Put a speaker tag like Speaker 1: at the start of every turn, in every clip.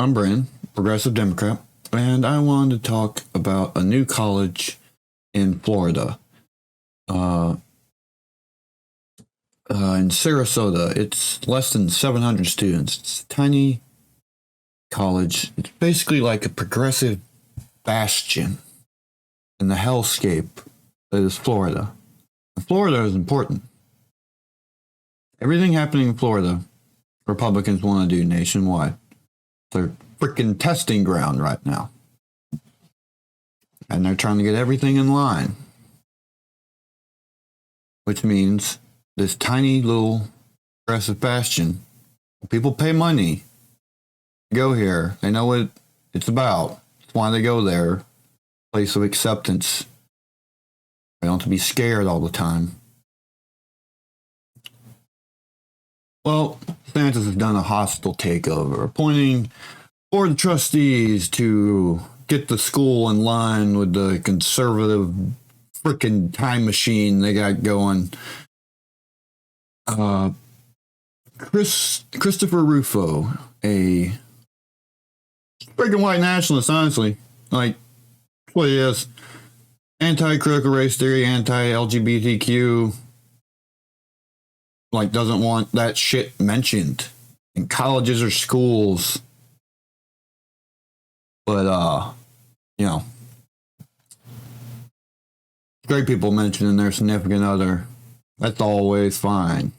Speaker 1: I'm Brandon, Progressive Democrat, and I wanted to talk about a new college in Florida. In Sarasota. It's less than 700 students. It's a tiny college. It's basically like a progressive bastion in the hellscape that is Florida. And Florida is important. Everything happening in Florida, Republicans want to do nationwide. It's their freaking testing ground right now. And they're trying to get everything in line. Which means this tiny little progressive bastion, people pay money to go here. They know what it's about. That's why they go there. Place of acceptance. They don't have to be scared all the time. Well, Desantis has done a hostile takeover, appointing board of trustees to get the school in line with the conservative frickin' time machine they got going. Christopher Rufo, a freaking white nationalist, honestly. Like, what he is. Anti-critical race theory, anti-LGBTQ. Like, doesn't want that shit mentioned in colleges or schools. But, you know, straight people mentioning their significant other. That's always fine.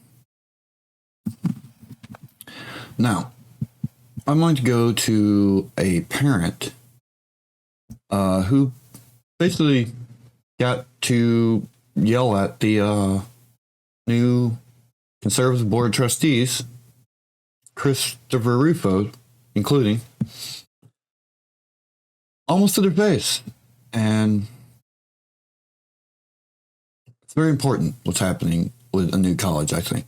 Speaker 1: Now, I'm going to go to a parent who basically got to yell at the new conservative board of trustees, Christopher Rufo, including, almost to their face. And it's very important what's happening with a new college, I think.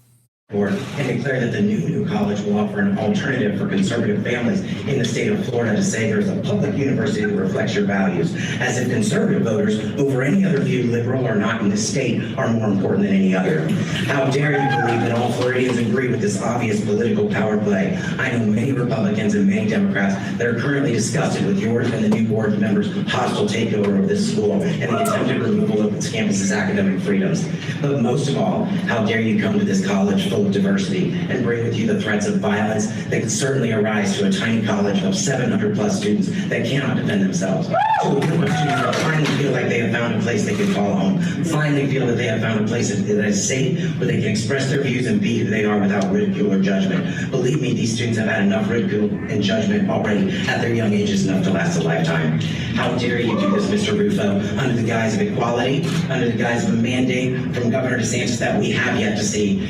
Speaker 2: And declare that the new college will offer an alternative for conservative families in the state of Florida, to say there's a public university that reflects your values, as if conservative voters over any other view, liberal or not, in this state are more important than any other. How dare you believe that all Floridians agree with this obvious political power play? I know many Republicans and many Democrats that are currently disgusted with yours and the new board members' hostile takeover of this school and the attempted removal of its campus's academic freedoms. But most of all, how dare you come to this college full of diversity and bring with you the threats of violence that could certainly arise to a tiny college of 700 plus students that cannot defend themselves. To a group of students that finally feel like they have found a place they can call home, finally feel that they have found a place that is safe, where they can express their views and be who they are without ridicule or judgment. Believe me, these students have had enough ridicule and judgment already at their young ages, enough to last a lifetime. How dare you do this, Mr. Rufo, under the guise of equality, under the guise of a mandate from Governor Desantis that we have yet to see.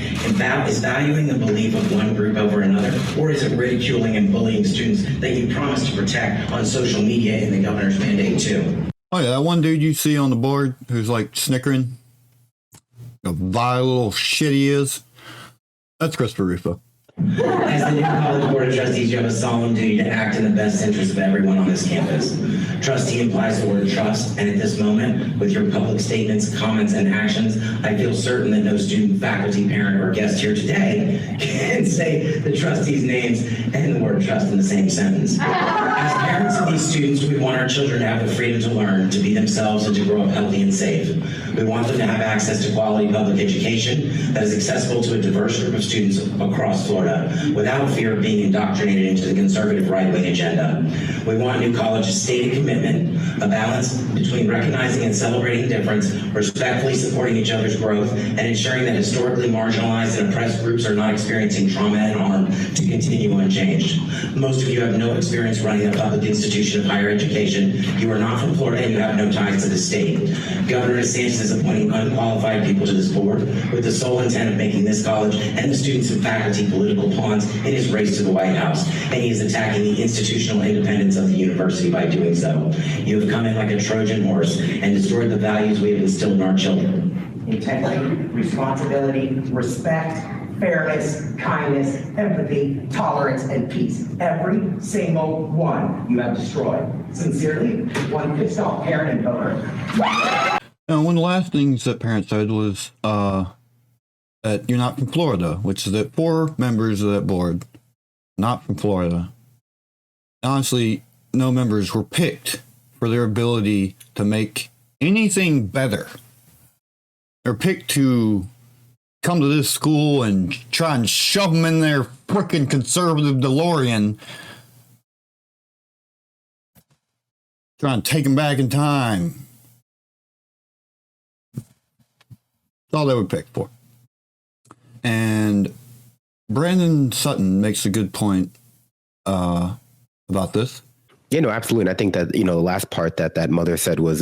Speaker 2: Is valuing the belief of one group over another, or is it ridiculing and bullying students that you promised to protect on social media in the governor's mandate too?
Speaker 1: Oh yeah, that one dude you see on the board who's like snickering, a vile little shit he is, that's Christopher Rufo.
Speaker 2: As the new college board of trustees, you have a solemn duty to act in the best interest of everyone on this campus. Trustee implies the word trust, and at this moment, with your public statements, comments, and actions, I feel certain that no student, faculty, parent, or guest here today can say the trustees' names and the word trust in the same sentence. As parents of these students, we want our children to have the freedom to learn, to be themselves, and to grow up healthy and safe. We want them to have access to quality public education that is accessible to a diverse group of students across Florida, without fear of being indoctrinated into the conservative right-wing agenda. We want New College's stated commitment, a balance between recognizing and celebrating difference, respectfully supporting each other's growth, and ensuring that historically marginalized and oppressed groups are not experiencing trauma and harm, to continue unchanged. Most of you have no experience running a public institution of higher education. You are not from Florida and you have no ties to the state. Governor DeSantis is appointing unqualified people to this board with the sole intent of making this college and the students and faculty political pawns in his race to the White House, and he is attacking the institutional independence of the university by doing so. You have come in like a Trojan horse and destroyed the values we have instilled in our children.
Speaker 3: Integrity, responsibility, respect, fairness, kindness, empathy, tolerance, and peace. Every single one you have destroyed. Sincerely, one pissed off parent and voter.
Speaker 1: Now, one of the last things that parents said was that you're not from Florida, which is that 4 members of that board, not from Florida. honestly, no members were picked for their ability to make anything better. They're picked to come to this school and try and shove them in their frickin' conservative DeLorean, try and take them back in time. That's all they were picked for. And Brandon Sutton makes a good point about this.
Speaker 4: Yeah, no, absolutely. And I think that, the last part that mother said was,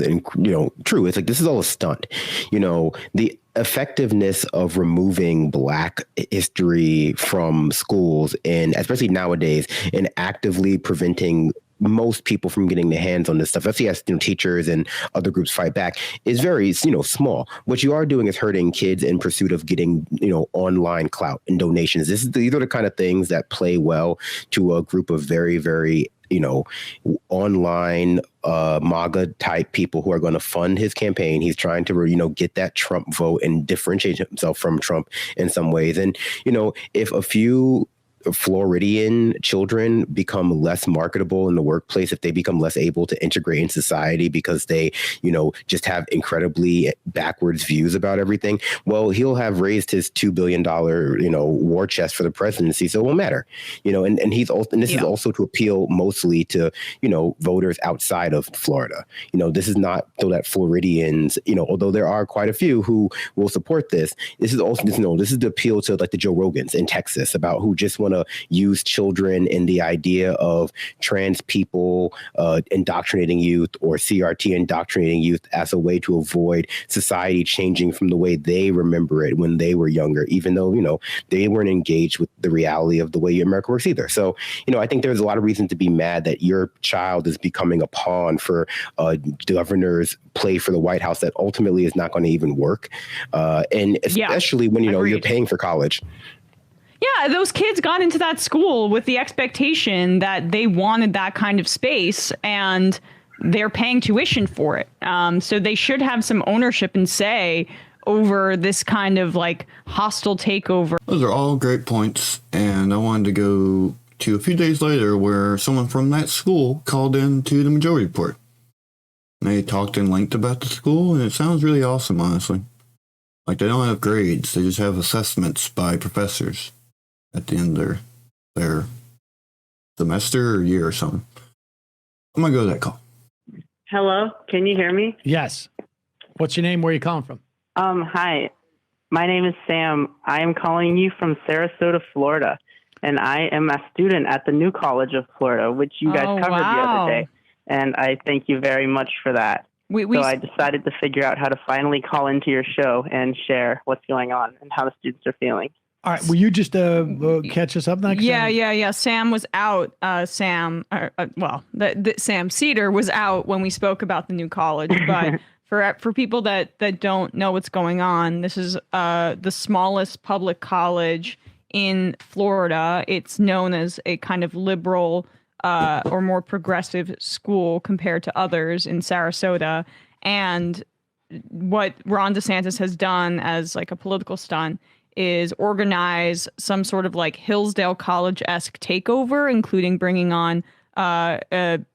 Speaker 4: true. It's like, this is all a stunt. The effectiveness of removing Black history from schools, and especially nowadays, and actively preventing most people from getting their hands on this stuff, especially as teachers and other groups fight back, is very small. What you are doing is hurting kids in pursuit of getting online clout and donations. These are the kind of things that play well to a group of very, very online MAGA type people who are going to fund his campaign. He's trying to get that Trump vote and differentiate himself from Trump in some ways. And if a few Floridian children become less marketable in the workplace, if they become less able to integrate in society because they, just have incredibly backwards views about everything, well, he'll have raised his $2 billion, war chest for the presidency. So it won't matter, and he's also, and this is also to appeal mostly to, voters outside of Florida. This is not so that Floridians, although there are quite a few who will support this, this is also, this is the appeal to like the Joe Rogans in Texas about who just want to use children and the idea of trans people indoctrinating youth, or CRT indoctrinating youth, as a way to avoid society changing from the way they remember it when they were younger, even though, they weren't engaged with the reality of the way America works either. So, I think there's a lot of reason to be mad that your child is becoming a pawn for governor's play for the White House that ultimately is not going to even work. And especially when, you're paying for college.
Speaker 5: Yeah, those kids got into that school with the expectation that they wanted that kind of space, and they're paying tuition for it. So they should have some ownership and say over this kind of like hostile takeover.
Speaker 1: Those are all great points, and I wanted to go to a few days later where someone from that school called in to the Majority Report. They talked in length about the school, and it sounds really awesome, honestly. Like, they don't have grades, they just have assessments by professors at the end of their semester or year or something. I'm going to go to that call.
Speaker 6: Hello, can you hear me?
Speaker 7: Yes. What's your name? Where are you calling from?
Speaker 6: Hi, my name is Sam. I am calling you from Sarasota, Florida, and I am a student at the New College of Florida, which you guys covered the other day, and I thank you very much for that. So I decided to figure out how to finally call into your show and share what's going on and how the students are feeling.
Speaker 7: All right. Will you just catch us up next?
Speaker 5: Yeah. Sam was out. Sam Cedar was out when we spoke about the New College. But for people that don't know what's going on, this is the smallest public college in Florida. It's known as a kind of liberal or more progressive school compared to others in Sarasota. And what Ron DeSantis has done as like a political stunt is organize some sort of like Hillsdale College-esque takeover, including bringing on an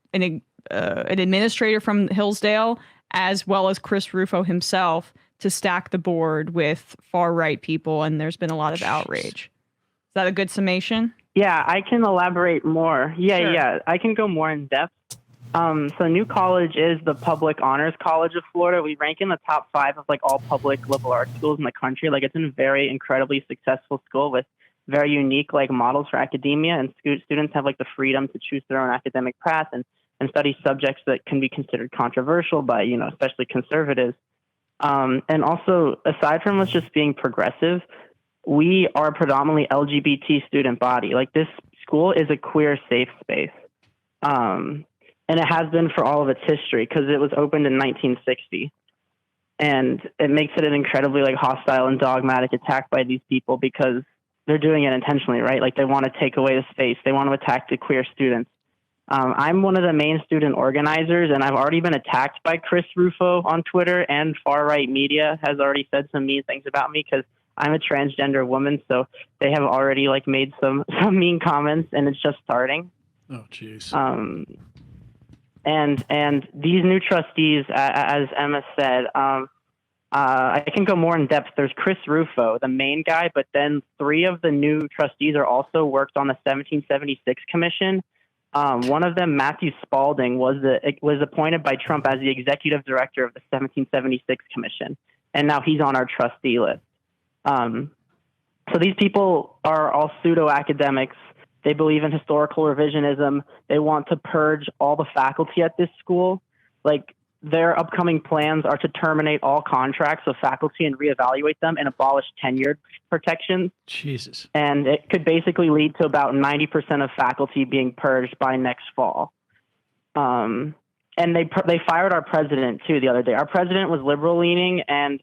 Speaker 5: administrator from Hillsdale, as well as Chris Rufo himself, to stack the board with far-right people, and there's been a lot of outrage. Is that a good summation?
Speaker 6: Yeah, I can elaborate more. Yeah, I can go more in depth. So New College is the public honors college of Florida. We rank in the top 5 of like all public liberal arts schools in the country. Like, it's a very incredibly successful school with very unique like models for academia, and students have like the freedom to choose their own academic path and study subjects that can be considered controversial by, especially conservatives. And also, aside from us just being progressive, we are a predominantly LGBT student body. Like, this school is a queer safe space. And it has been for all of its history, because it was opened in 1960. And it makes it an incredibly like hostile and dogmatic attack by these people, because they're doing it intentionally, right? Like, they want to take away the space. They want to attack the queer students. I'm one of the main student organizers, and I've already been attacked by Chris Rufo on Twitter, and far-right media has already said some mean things about me because I'm a transgender woman. So they have already like made some mean comments, and it's just starting.
Speaker 7: Oh, jeez.
Speaker 6: And these new trustees, as Emma said, I can go more in depth. There's Chris Rufo, the main guy, but then 3 of the new trustees are also worked on the 1776 commission. One of them, Matthew Spalding, was appointed by Trump as the executive director of the 1776 commission, and now he's on our trustee list. So these people are all pseudo academics. They believe in historical revisionism. They want to purge all the faculty at this school. Like, their upcoming plans are to terminate all contracts of faculty and reevaluate them and abolish tenure protections.
Speaker 7: Jesus.
Speaker 6: And it could basically lead to about 90% of faculty being purged by next fall. And they fired our president too the other day. Our president was liberal leaning, and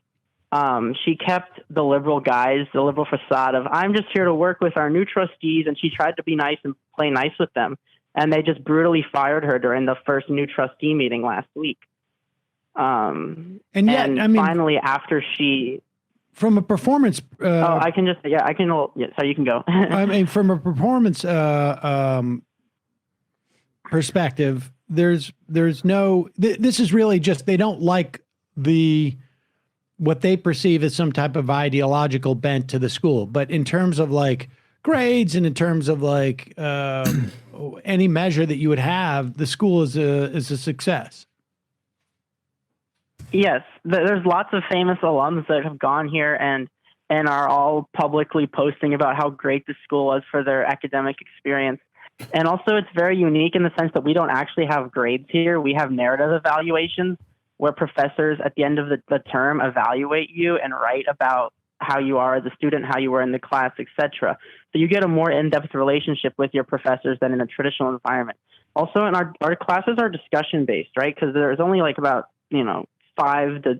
Speaker 6: she kept the liberal guise, the liberal facade of, I'm just here to work with our new trustees. And she tried to be nice and play nice with them. And they just brutally fired her during the first new trustee meeting last week.
Speaker 7: And yet,
Speaker 6: and
Speaker 7: I mean,
Speaker 6: finally, after she,
Speaker 7: from a performance,
Speaker 6: I can just, yeah, I can, yeah, so you can go.
Speaker 7: I mean, from a performance perspective, there's no, this is really just, they don't like what they perceive as some type of ideological bent to the school. But in terms of like grades and in terms of like any measure that you would have, the school is a success.
Speaker 6: Yes, there's lots of famous alums that have gone here and are all publicly posting about how great the school was for their academic experience. And also, it's very unique in the sense that we don't actually have grades here. We have narrative evaluations where professors at the end of the term evaluate you and write about how you are as a student, how you were in the class, etc. So you get a more in-depth relationship with your professors than in a traditional environment. Also, in our classes are discussion-based, right? Because there's only like about,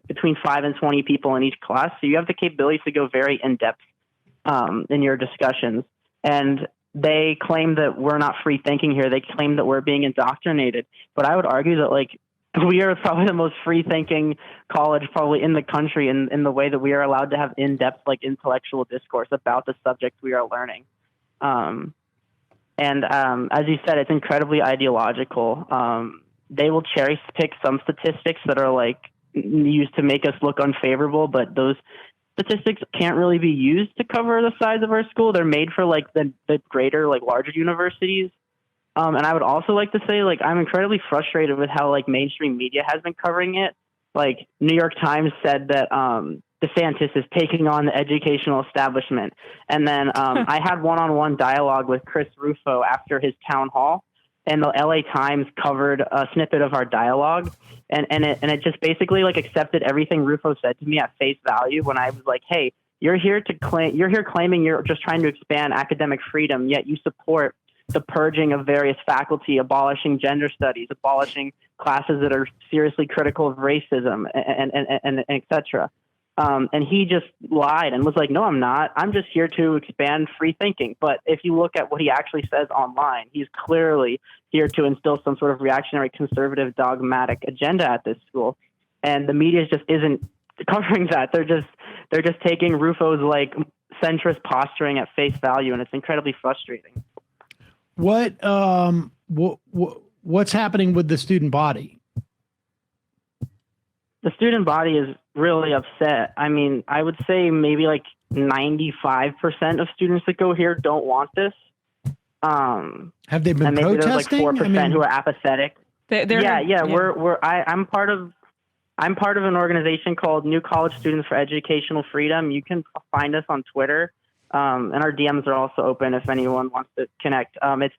Speaker 6: between 5 and 20 people in each class. So you have the capability to go very in-depth in your discussions. And they claim that we're not free thinking here. They claim that we're being indoctrinated. But I would argue that, like, we are probably the most free thinking college probably in the country in the way that we are allowed to have in-depth, like, intellectual discourse about the subjects we are learning. And as you said, it's incredibly ideological. They will cherry pick some statistics that are like used to make us look unfavorable, but those statistics can't really be used to cover the size of our school. They're made for like the greater, like larger universities. And I would also like to say, like, I'm incredibly frustrated with how like mainstream media has been covering it. Like, New York Times said that Desantis is taking on the educational establishment. And then I had one-on-one dialogue with Chris Rufo after his town hall, and the LA Times covered a snippet of our dialogue, and it just basically like accepted everything Rufo said to me at face value when I was like, hey, you're here claiming you're just trying to expand academic freedom, yet you support the purging of various faculty, abolishing gender studies, abolishing classes that are seriously critical of racism, and et cetera. And he just lied and was like, no, I'm not. I'm just here to expand free thinking. But if you look at what he actually says online, he's clearly here to instill some sort of reactionary, conservative, dogmatic agenda at this school. And the media just isn't covering that. They're just taking Rufo's like centrist posturing at face value, and it's incredibly frustrating.
Speaker 7: What's happening with the student body?
Speaker 6: The student body is really upset. I mean, I would say maybe like 95% of students that go here don't want this.
Speaker 7: Have they been
Speaker 6: and maybe
Speaker 7: protesting?
Speaker 6: There's like 4% who are apathetic.
Speaker 5: Yeah.
Speaker 6: I'm part of an organization called New College Students for Educational Freedom. You can find us on Twitter. And our DMs are also open if anyone wants to connect. It's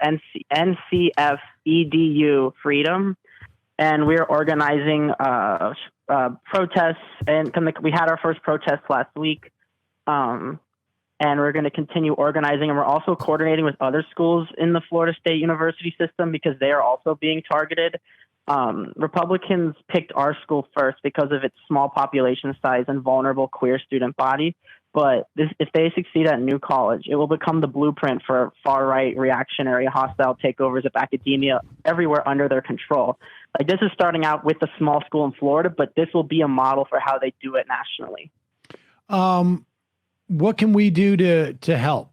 Speaker 6: NCFEDU Freedom. And we're organizing protests, and we had our first protest last week. And we're going to continue organizing, and we're also coordinating with other schools in the Florida State University system because they are also being targeted. Republicans picked our school first because of its small population size and vulnerable queer student body. But if they succeed at New College, it will become the blueprint for far-right, reactionary, hostile takeovers of academia everywhere under their control. Like, this is starting out with a small school in Florida, but this will be a model for how they do it nationally.
Speaker 7: What can we do to help?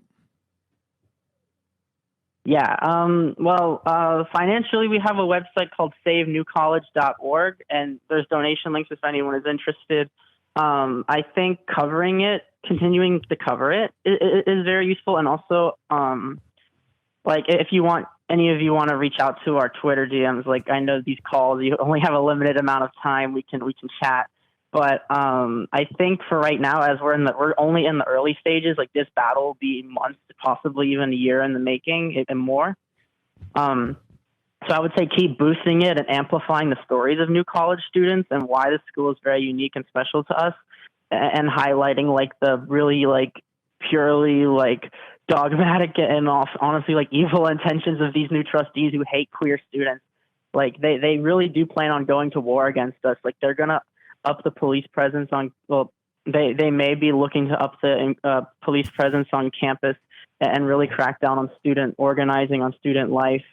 Speaker 6: Yeah. Financially, we have a website called savenewcollege.org, and there's donation links if anyone is interested. I think continuing to cover it is very useful. And also, if any of you want to reach out to our Twitter DMs, like I know these calls, you only have a limited amount of time. We can chat. But I think for right now, as we're only in the early stages, like this battle will be months, possibly even a year in the making and more. So I would say keep boosting it and amplifying the stories of new college students and why the school is very unique and special to us, and highlighting like the really like purely like dogmatic and honestly like evil intentions of these new trustees who hate queer students. Like they really do plan on going to war against us. Like they're gonna up the police presence they may be looking to up the police presence on campus and really crack down on student organizing, on student life.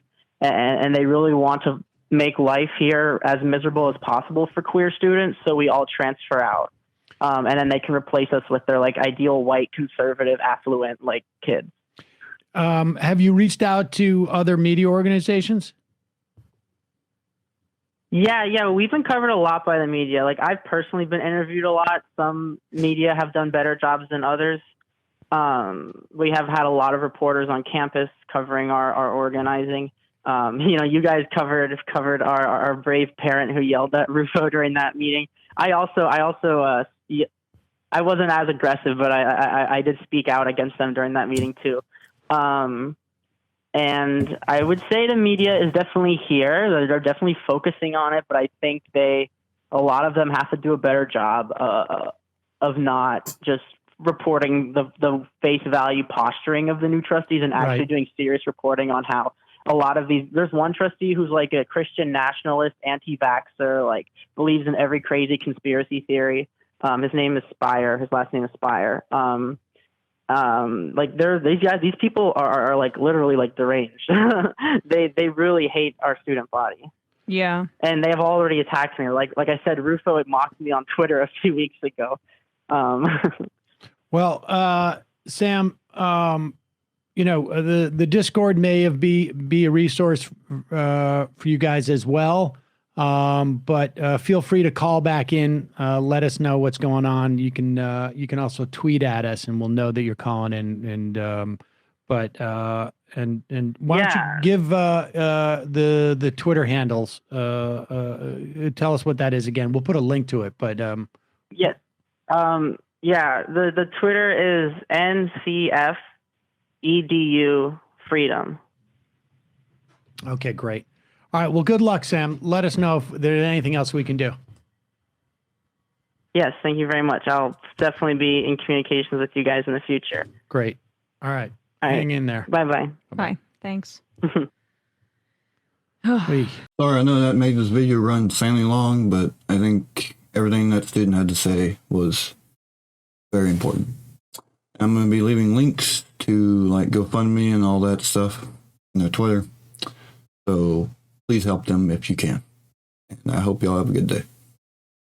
Speaker 6: And they really want to make life here as miserable as possible for queer students. So we all transfer out. And then they can replace us with their like ideal white, conservative, affluent, like kids.
Speaker 7: Have you reached out to other media organizations?
Speaker 6: Yeah, we've been covered a lot by the media. Like I've personally been interviewed a lot. Some media have done better jobs than others. We have had a lot of reporters on campus covering our organizing. You guys covered our brave parent who yelled at Rufo during that meeting. I wasn't as aggressive, but I did speak out against them during that meeting too. And I would say the media is definitely here. They're definitely focusing on it, but I think a lot of them have to do a better job of not just reporting the face value posturing of the new trustees and actually doing serious reporting on how a lot of these. There's one trustee who's like a Christian nationalist, anti-vaxxer, like believes in every crazy conspiracy theory. His name is Speir. His last name is Speir. These people are like literally like deranged. they really hate our student body.
Speaker 5: Yeah.
Speaker 6: And they have already attacked me. Like I said, Rufo had mocked me on Twitter a few weeks ago.
Speaker 7: Well, Sam, the Discord may be a resource for you guys as well. But feel free to call back in. Let us know what's going on. You can also tweet at us, and we'll know that you're calling in. And why don't you give the Twitter handles? Tell us what that is again. We'll put a link to it. But
Speaker 6: yes, the Twitter is NCF-EDU Freedom.
Speaker 7: Okay, great. All right. Well, good luck, Sam. Let us know if there's anything else we can do.
Speaker 6: Yes, thank you very much. I'll definitely be in communications with you guys in the future.
Speaker 7: Great. All right. Hang in there.
Speaker 6: Bye-bye.
Speaker 5: Bye. Thanks.
Speaker 1: Sorry, I know that made this video run insanely long, but I think everything that student had to say was very important. I'm going to be leaving links to like GoFundMe and all that stuff in their Twitter. So please help them if you can. And I hope y'all have a good day.